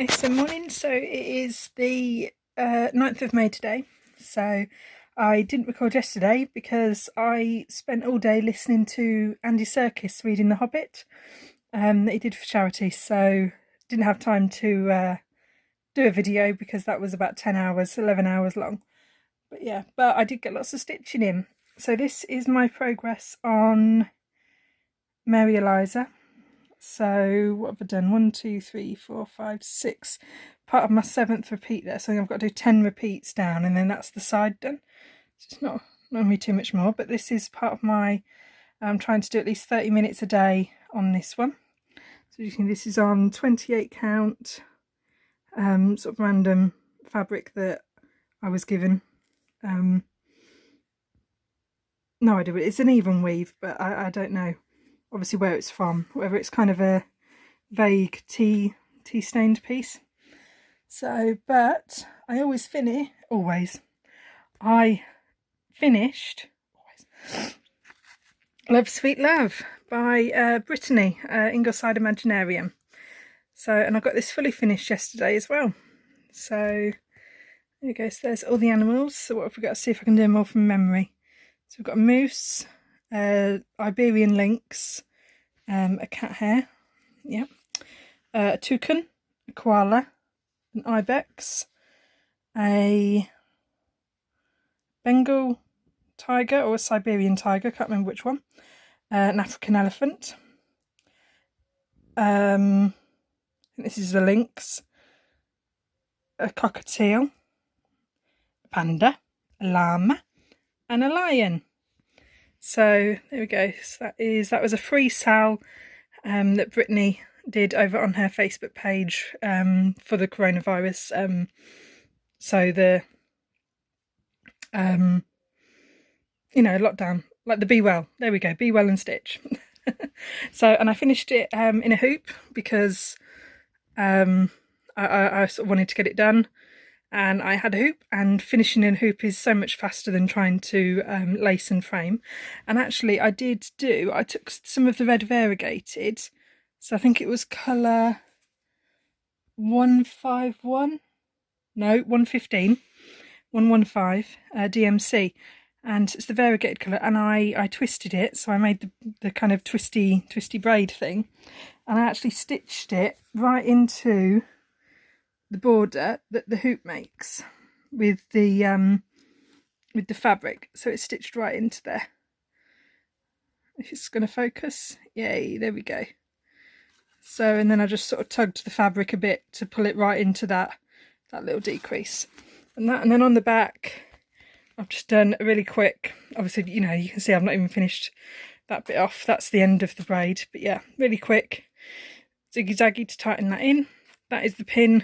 It's a morning, so it is the 9th of May today. So I didn't record yesterday because I spent all day listening to Andy Serkis reading The Hobbit that he did for charity. So didn't have time to do a video because that was about 10 hours, 11 hours long. But yeah, but I did get lots of stitching in. So this is my progress on Mary Eliza. So what have I done? 1, 2, 3, 4, 5, 6. Part of my 7th repeat there. So I've got to do 10 repeats down and then that's the side done. So it's not me too much more, but this is part of my, I'm trying to do at least 30 minutes a day on this one. So you can, this is on 28 count, sort of random fabric that I was given. No idea, it's an even weave, but I don't know obviously where it's from, whether it's kind of a vague tea stained piece. So, but I always finished Love Sweet Love by Brittany, Ingleside Imaginarium. So, and I got this fully finished yesterday as well. So there we go, so there's all the animals. So what have we got? To see if I can do them all from memory. So we've got a moose, Iberian lynx, a cat hare, yep, a toucan, a koala, an ibex, a Bengal tiger or a Siberian tiger, can't remember which one, an African elephant, I think this is the lynx, a cockatiel, a panda, a llama, and a lion. So there we go. So that was a free sale that Brittany did over on her Facebook page for the coronavirus. So the lockdown, like the be well. There we go, be well and stitch. So, and I finished it in a hoop because I sort of wanted to get it done. And I had a hoop, and finishing in a hoop is so much faster than trying to lace and frame. And actually I took some of the red variegated, so I think it was colour 115, 115 DMC, and it's the variegated colour, and I twisted it, so I made the kind of twisty braid thing, and I actually stitched it right into the border that the hoop makes with the fabric, so it's stitched right into there. If it's going to focus, yay, there we go. So, and then I just sort of tugged the fabric a bit to pull it right into that little decrease, and then on the back I've just done a really quick, obviously you can see I've not even finished that bit off, that's the end of the braid, but yeah, really quick ziggy zaggy to tighten that in. That is the pin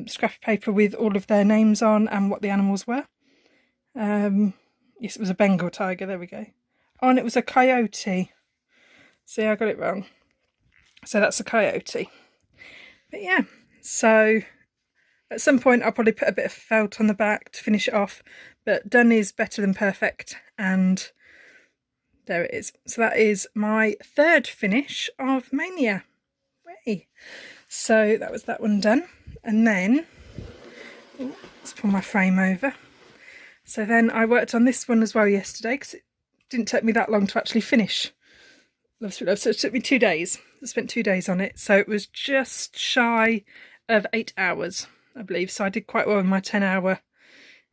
scrap of paper with all of their names on and what the animals were. Yes, it was a Bengal tiger, there we go. Oh, and it was a coyote. See, I got it wrong. So that's a coyote. But yeah, so at some point I'll probably put a bit of felt on the back to finish it off, but done is better than perfect, and there it is. So that is my third finish of Maynia. Way. So that was that one done. And then, let's pull my frame over. So then I worked on this one as well yesterday because it didn't take me that long to actually finish Love Sweet Love. So it took me 2 days. I spent 2 days on it. So it was just shy of 8 hours, I believe. So I did quite well in my 10-hour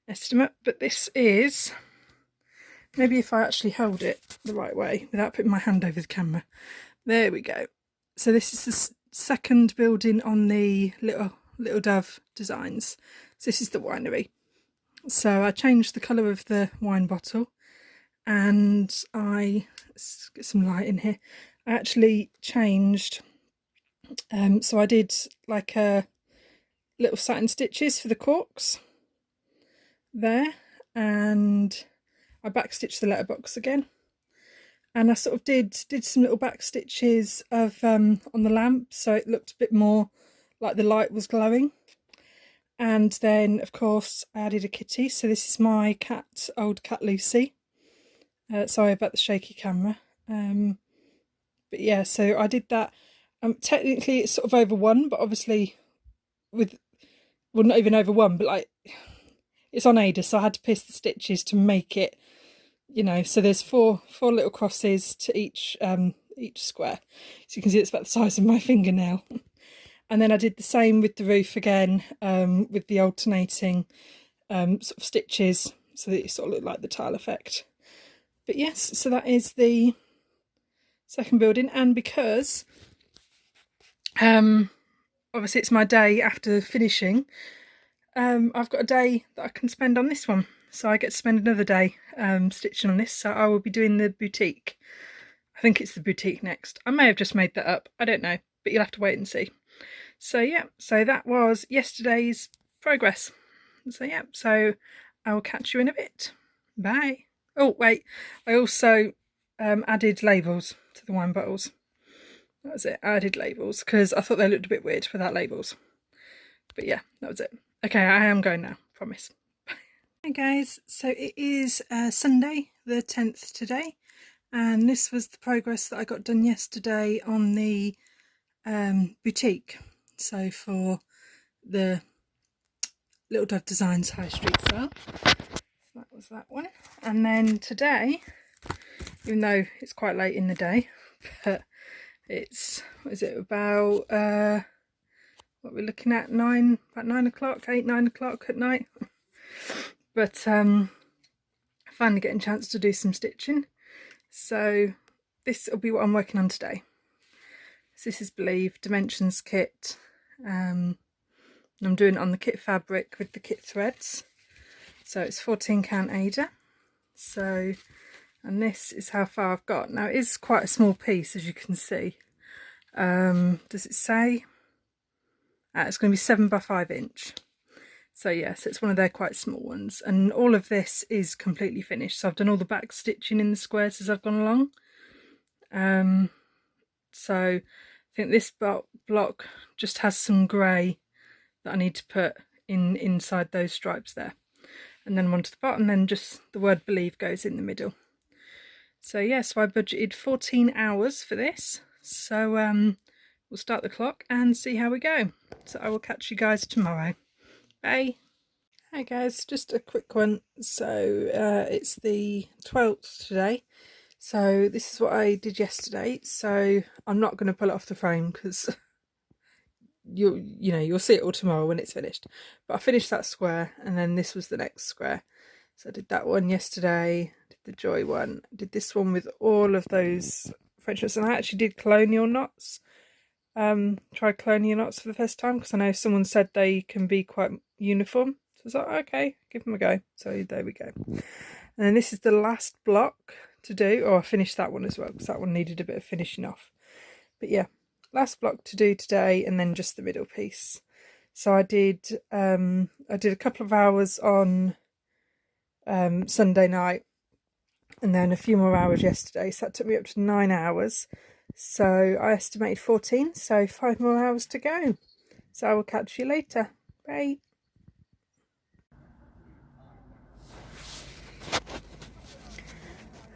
estimate. But this is, maybe if I actually hold it the right way without putting my hand over the camera. There we go. So this is the second building on the Little Dove designs. So this is the winery. So I changed the colour of the wine bottle, and let's get some light in here. I actually changed, so I did like a little satin stitches for the corks there, and I backstitched the letterbox again, and I sort of did some little back stitches of on the lamp, so it looked a bit more like the light was glowing. And then of course I added a kitty. So this is my cat, old cat Lucy. Sorry about the shaky camera. But yeah, so I did that. Technically it's sort of over 1, but obviously with, well, not even over 1, but like it's on Ada, so I had to pierce the stitches to make it, you know. So there's four little crosses to each square, so you can see it's about the size of my fingernail. And then I did the same with the roof again, with the alternating sort of stitches, so that it sort of looked like the tile effect. But yes, so that is the second building. And because obviously it's my day after finishing, I've got a day that I can spend on this one, so I get to spend another day stitching on this. So I will be doing the boutique. I think it's the boutique next. I may have just made that up, I don't know, but you'll have to wait and see. So yeah, so that was yesterday's progress. So yeah, so I will catch you in a bit. Bye. Oh wait, I also added labels to the wine bottles. That was it. I added labels because I thought they looked a bit weird without labels. But yeah, that was it. Okay, I am going now, promise. Hey guys, so it is Sunday the 10th today, and this was the progress that I got done yesterday on the boutique. So for the Little Dove Designs High Street sale. So that was that one. And then today, even though it's quite late in the day, but it's, what is it, about what we're looking at, about 9 o'clock, 9 o'clock at night. But finally getting a chance to do some stitching. So this will be what I'm working on today. So this is Believe Dimensions kit. And I'm doing it on the kit fabric with the kit threads. So it's 14 count Ada. So, and this is how far I've got. Now it is quite a small piece, as you can see. Does it say? It's going to be 7 by 5 inch. So yes, it's one of their quite small ones. And all of this is completely finished. So I've done all the back stitching in the squares as I've gone along. So I think this block just has some grey that I need to put inside those stripes there. And then onto the bottom, then just the word Believe goes in the middle. So yeah, so I budgeted 14 hours for this. So we'll start the clock and see how we go. So I will catch you guys tomorrow. Bye. Hi guys, just a quick one. So it's the 12th today. So this is what I did yesterday. So I'm not going to pull it off the frame because you'll see it all tomorrow when it's finished. But I finished that square, and then this was the next square. So I did that one yesterday, did the Joy one, did this one with all of those French knots, and I actually did colonial knots. Tried colonial knots for the first time because I know someone said they can be quite uniform. So I was like, okay, give them a go. So there we go. And then this is the last block to do. Oh, I finished that one as well because that one needed a bit of finishing off. But yeah, last block to do today, and then just the middle piece. So I did a couple of hours on Sunday night, and then a few more hours yesterday. So that took me up to 9 hours. So I estimated 14, so 5 more hours to go. So I will catch you later. Bye.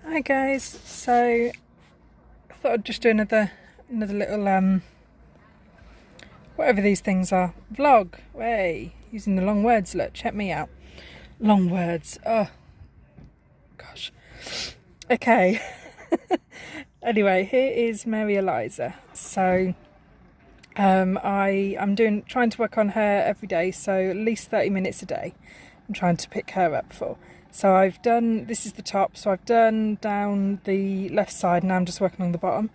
Hi guys, so I thought I'd just do another little whatever these things are, vlog. Way, using the long words, look, check me out. Long words, oh gosh. Okay. Anyway, here is Mary Eliza. So I'm trying to work on her every day, so at least 30 minutes a day I'm trying to pick her up for. So I've done, this is the top, so I've done down the left side, and now I'm just working on the bottom.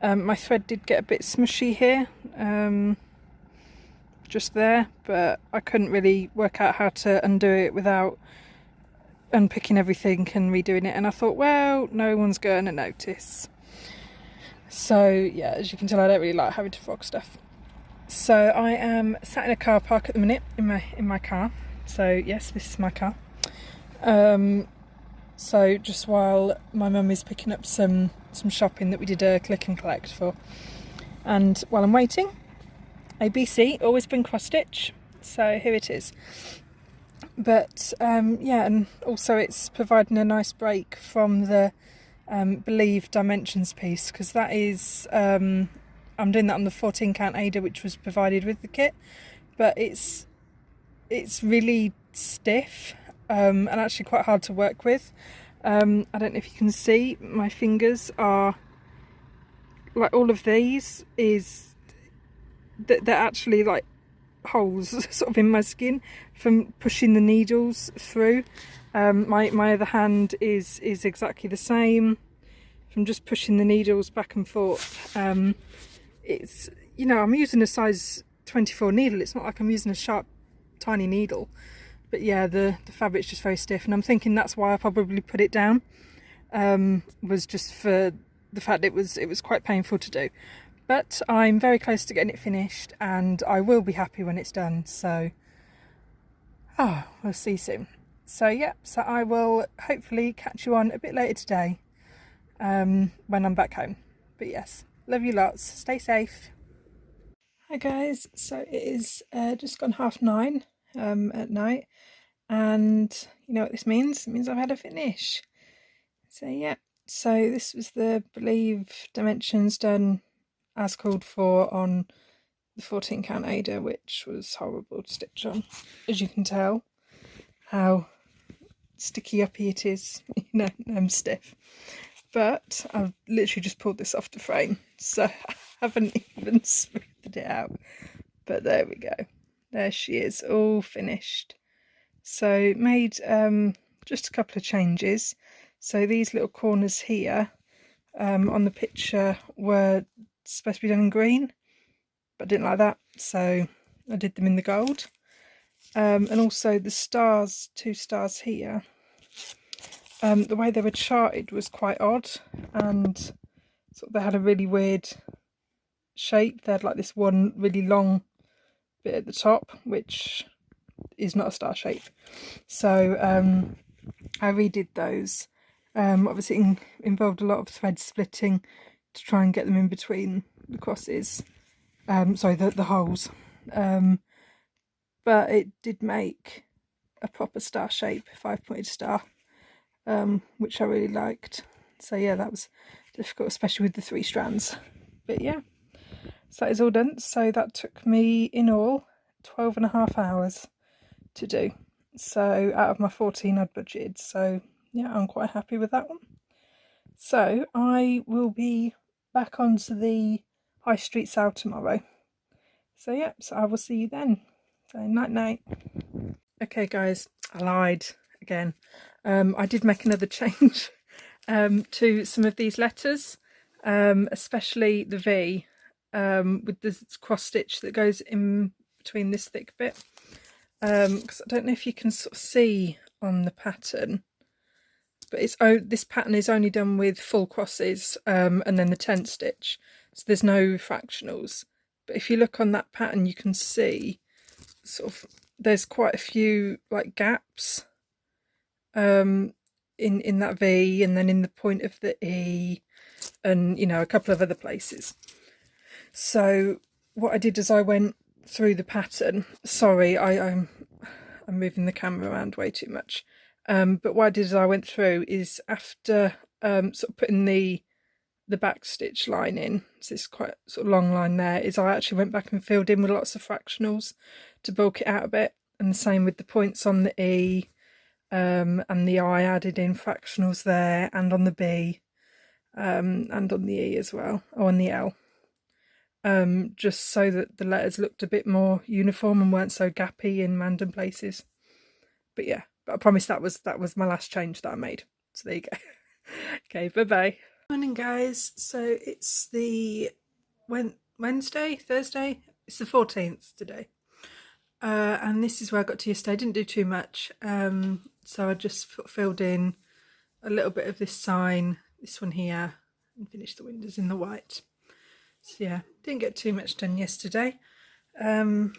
My thread did get a bit smushy here, just there, but I couldn't really work out how to undo it without unpicking everything and redoing it, and I thought, well, no one's going to notice. So yeah, as you can tell, I don't really like having to frog stuff. So I am sat in a car park at the minute in my car. So yes, this is my car. So just while my mum is picking up some shopping that we did a click and collect for, and while I'm waiting, ABC, always bring cross stitch. So here it is. But yeah, and also it's providing a nice break from the Believe Dimensions piece, because that is I I'm doing that on the 14 count Ada, which was provided with the kit, but it's really stiff and actually quite hard to work with. I don't know if you can see, my fingers are like, all of these is they're actually like holes sort of in my skin from pushing the needles through. My other hand is exactly the same from just pushing the needles back and forth. It's, you know, I'm using a size 24 needle, it's not like I'm using a sharp tiny needle, but yeah, the fabric's just very stiff, and I'm thinking that's why I probably put it down, was just for the fact it was quite painful to do. But I'm very close to getting it finished, and I will be happy when it's done, so we'll see soon. So yeah, so I will hopefully catch you on a bit later today, when I'm back home. But yes, love you lots, stay safe. Hi guys, so it is just gone 9:30 at night, and you know what this means? It means I've had a finish. So yeah, so this was the Believe dimensions done as called for on the 14 count Ada, which was horrible to stitch on, as you can tell how sticky uppy it is, you know, stiff. But I've literally just pulled this off the frame, so I haven't even smoothed it out. But there we go, there she is, all finished. So made just a couple of changes. So these little corners here on the picture were supposed to be done in green, but I didn't like that, so I did them in the gold. And also the stars, 2 stars here, the way they were charted was quite odd, and sort of they had a really weird shape. They had like this one really long bit at the top, which is not a star shape. So I redid those. Obviously it involved a lot of thread splitting to try and get them in between the crosses, sorry, the holes, but it did make a proper star shape, 5-pointed star, which I really liked. So yeah, that was difficult, especially with the 3 strands, but yeah, so that is all done. So that took me in all 12.5 hours to do, so out of my 14 I'd budgeted, so yeah, I'm quite happy with that one. So I will be back onto the high street sale tomorrow, so yeah, so I will see you then. So night night. Okay guys, I lied again. I did make another change to some of these letters, especially the V, with the cross stitch that goes in between this thick bit, because I don't know if you can sort of see on the pattern, but this pattern is only done with full crosses, and then the 10 stitch, so there's no fractionals. But if you look on that pattern, you can see sort of there's quite a few like gaps in that V, and then in the point of the E, and you know, a couple of other places. So what I did is I went through the pattern. Sorry, I'm moving the camera around way too much. But what I did is I went through is after sort of putting the back stitch line in, so it's quite sort of long line there, is I actually went back and filled in with lots of fractionals to bulk it out a bit, and the same with the points on the E, and the I added in fractionals there, and on the B, and on the E as well, or on the L, just so that the letters looked a bit more uniform and weren't so gappy in random places. But yeah, but I promise that was my last change that I made. So there you go. Okay, bye bye. Morning guys, so it's the Thursday, it's the 14th today, and this is where I got to yesterday. I didn't do too much, so I just filled in a little bit of this sign, this one here, and finished the windows in the white. So yeah, didn't get too much done yesterday, and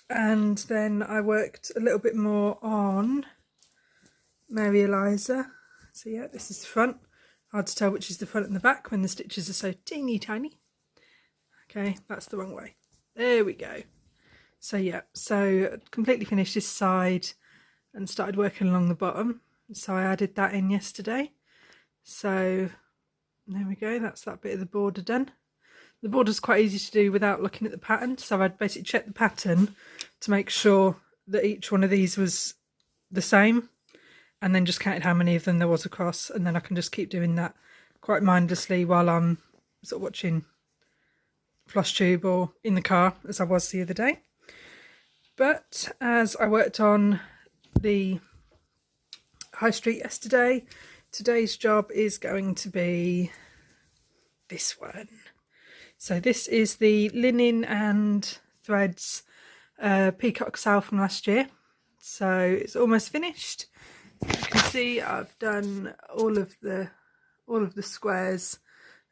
then I worked a little bit more on Mary Eliza. So yeah, this is the front. Hard to tell which is the front and the back when the stitches are so teeny tiny. Okay, that's the wrong way. There we go. So yeah, so completely finished this side and started working along the bottom. So I added that in yesterday. So there we go, that's that bit of the border done. The border's quite easy to do without looking at the pattern, so I'd basically check the pattern to make sure that each one of these was the same, and then just counted how many of them there was across, and then I can just keep doing that quite mindlessly while I'm sort of watching Flosstube or in the car, as I was the other day. But as I worked on the high street yesterday, today's job is going to be this one. So this is the linen and threads peacock sale from last year. So it's almost finished. As you can see, I've done all of the squares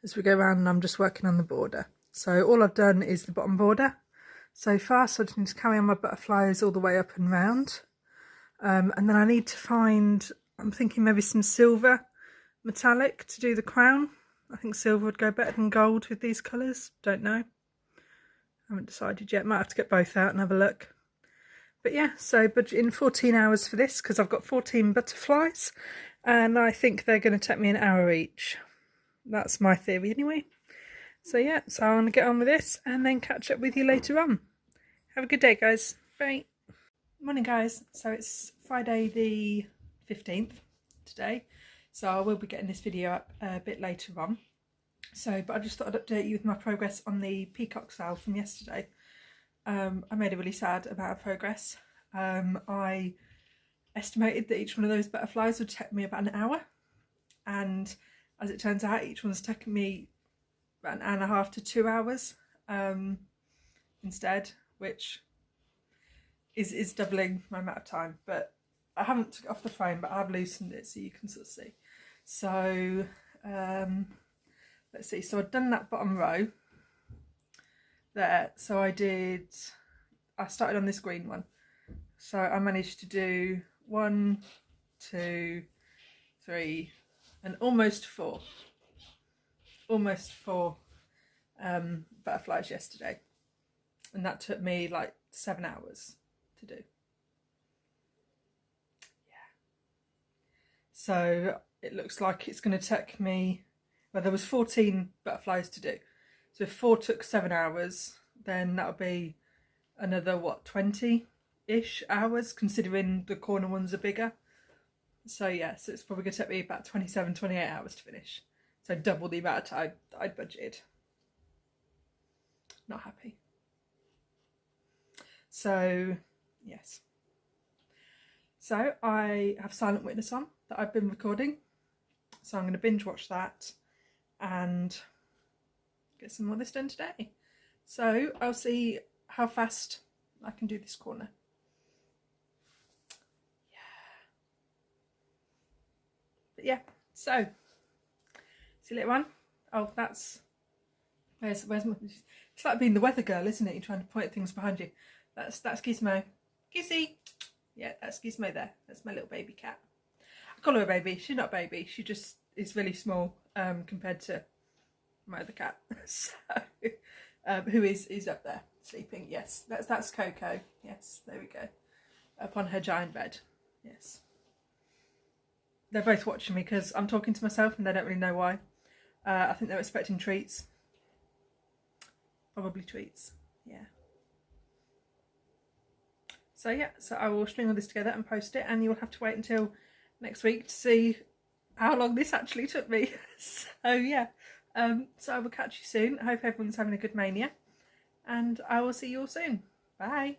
as we go around, and I'm just working on the border. So all I've done is the bottom border so far, so I just need to carry on my butterflies all the way up and round. And then I need to find, I'm thinking maybe some silver metallic to do the crown. I think silver would go better than gold with these colours. Don't know. Haven't decided yet. Might have to get both out and have a look. But yeah, so budgeting 14 hours for this because I've got 14 butterflies and I think they're going to take me an hour each. That's my theory anyway. So yeah, so I want to get on with this and then catch up with you later on. Have a good day, guys. Bye. Morning, guys. So it's Friday the 15th today. So I will be getting this video up a bit later on. So, but I just thought I'd update you with my progress on the peacock sale from yesterday. I made a really sad amount of progress. I estimated that each one of those butterflies would take me about an hour. And as it turns out, each one's taken me about an hour and a half to 2 hours instead, which is doubling my amount of time. But I haven't took it off the frame, but I've loosened it so you can sort of see. So let's see, so I've done that bottom row there. So I started on this green one. So I managed to do 1, 2, 3 and almost four butterflies yesterday, and that took me like 7 hours to do. Yeah, so it looks like it's going to take me, well, there was 14 butterflies to do, so if 4 took 7 hours, then that'll be another, what, 20-ish hours, considering the corner ones are bigger. So yeah, so it's probably going to take me about 27, 28 hours to finish. So double the amount of time that I'd budgeted. Not happy. So, yes. So I have Silent Witness on that I've been recording. So I'm going to binge watch that and get some more of this done today. So I'll see how fast I can do this corner. But yeah, so see you later on. Oh, that's where's my, it's like being the weather girl, isn't it? You're trying to point at things behind you. That's Gizmo. Gizzy. Yeah, that's Gizmo there. That's my little baby cat. I call her a baby. She's not a baby. She just is really small compared to my other cat. So who is up there sleeping. Yes, that's Coco. Yes, there we go. Up on her giant bed. Yes. They're both watching me because I'm talking to myself and they don't really know why. I think they're expecting treats. Probably treats, yeah. So yeah, so I will string all this together and post it, and you will have to wait until next week to see how long this actually took me. So yeah, so I will catch you soon. I hope everyone's having a good Maynia, and I will see you all soon. Bye.